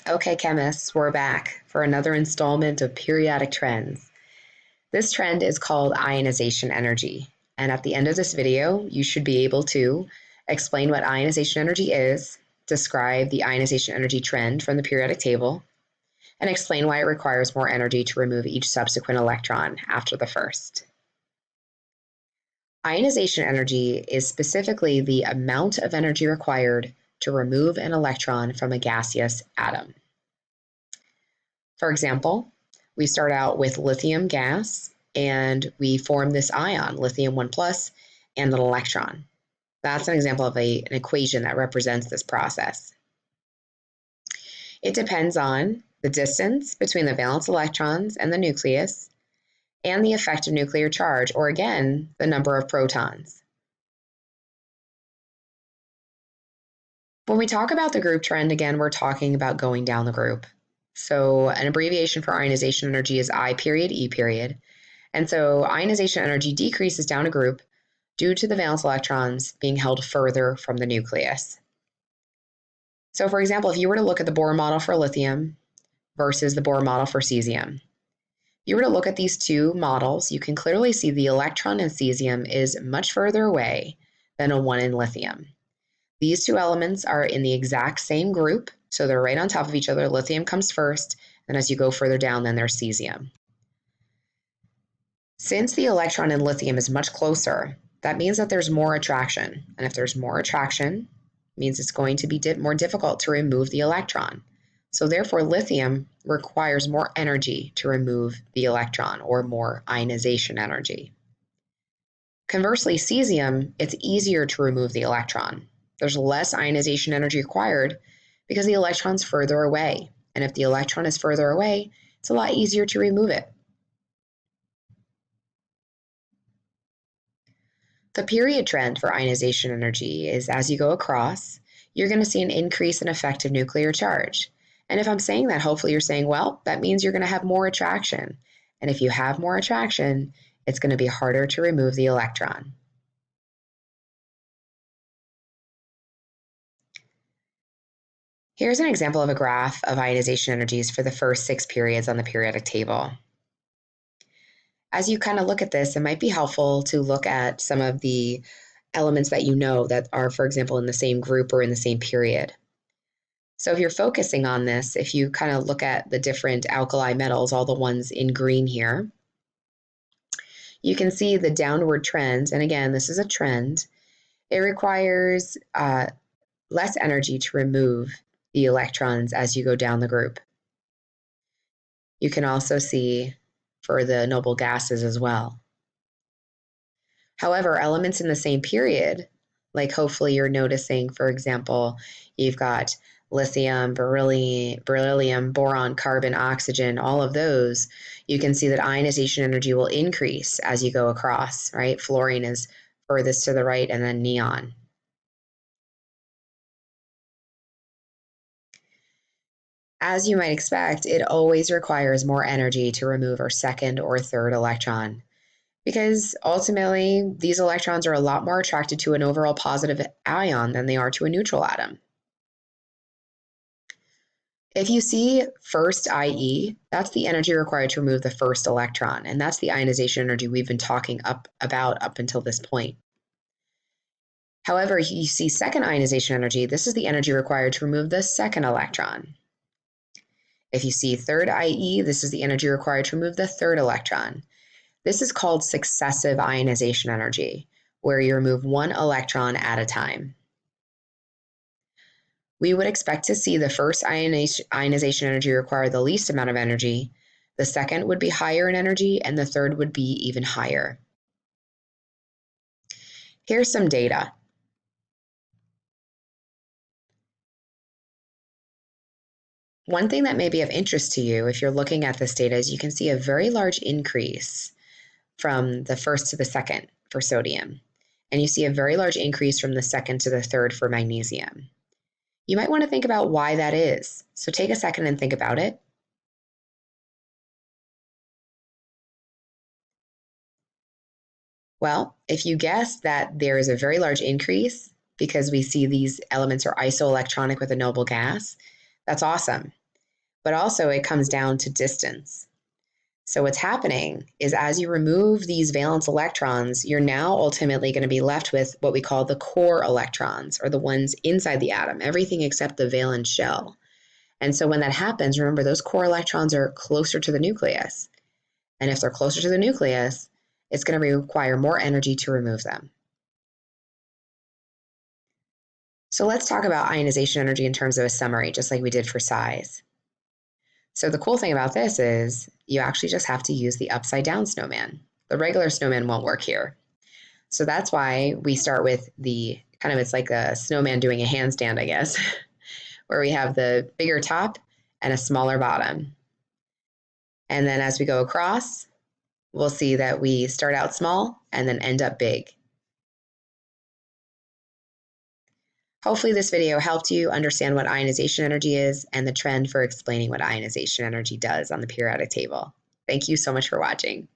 Okay, chemists, we're back for another installment of periodic trends. This trend is called ionization energy. And at the end of this video, you should be able to explain what ionization energy is, describe the ionization energy trend from the periodic table, and explain why it requires more energy to remove each subsequent electron after the first. Ionization energy is specifically the amount of energy required to remove an electron from a gaseous atom. For example, we start out with lithium gas and we form this ion, lithium 1 plus, and an electron. That's an example of an equation that represents this process. It depends on the distance between the valence electrons and the nucleus and the effective nuclear charge, or again, the number of protons. When we talk about the group trend, again, we're talking about going down the group. So an abbreviation for ionization energy is I period, E period. And so ionization energy decreases down a group due to the valence electrons being held further from the nucleus. So for example, if you were to look at the Bohr model for lithium versus the Bohr model for cesium, if you were to look at these two models, you can clearly see the electron in cesium is much further away than a one in lithium. These two elements are in the exact same group, so they're right on top of each other. Lithium comes first, and as you go further down, then there's cesium. Since the electron in lithium is much closer, that means that there's more attraction. And if there's more attraction, it means it's going to be more difficult to remove the electron. So therefore, lithium requires more energy to remove the electron, or more ionization energy. Conversely, cesium, it's easier to remove the electron. There's less ionization energy required because the electron's further away. And if the electron is further away, it's a lot easier to remove it. The period trend for ionization energy is as you go across, you're going to see an increase in effective nuclear charge. And if I'm saying that, hopefully you're saying, well, that means you're going to have more attraction. And if you have more attraction, it's going to be harder to remove the electron. Here's an example of a graph of ionization energies for the first 6 periods on the periodic table. As you kind of look at this, it might be helpful to look at some of the elements that you know that are, for example, in the same group or in the same period. So if you're focusing on this, if you kind of look at the different alkali metals, all the ones in green here, you can see the downward trends. And again, this is a trend. It requires less energy to remove the electrons as you go down the group. You can also see for the noble gases as well. However, elements in the same period, like hopefully you're noticing, for example, you've got lithium, beryllium, boron, carbon, oxygen, all of those, you can see that ionization energy will increase as you go across, right? Fluorine is furthest to the right, and then neon. As you might expect, it always requires more energy to remove our second or third electron, because ultimately these electrons are a lot more attracted to an overall positive ion than they are to a neutral atom. If you see first IE, that's the energy required to remove the first electron, and that's the ionization energy we've been talking about up until this point. However, you see second ionization energy, this is the energy required to remove the second electron. If you see third IE, this is the energy required to remove the third electron. This is called successive ionization energy, where you remove one electron at a time. We would expect to see the first ionization energy require the least amount of energy, the second would be higher in energy, and the third would be even higher. Here's some data. One thing that may be of interest to you if you're looking at this data is you can see a very large increase from the first to the second for sodium, and you see a very large increase from the second to the third for magnesium. You might want to think about why that is. So take a second and think about it. Well, if you guess that there is a very large increase because we see these elements are isoelectronic with a noble gas, that's awesome. but also it comes down to distance. So what's happening is as you remove these valence electrons, you're now ultimately going to be left with what we call the core electrons, or the ones inside the atom, everything except the valence shell. And so when that happens, remember those core electrons are closer to the nucleus. And if they're closer to the nucleus, it's going to require more energy to remove them. So let's talk about ionization energy in terms of a summary, just like we did for size. So the cool thing about this is you actually just have to use the upside down snowman. The regular snowman won't work here. So that's why we start with the kind of, it's like a snowman doing a handstand, I guess, where we have the bigger top and a smaller bottom. And then as we go across, we'll see that we start out small and then end up big. Hopefully this video helped you understand what ionization energy is and the trend for explaining what ionization energy does on the periodic table. Thank you so much for watching.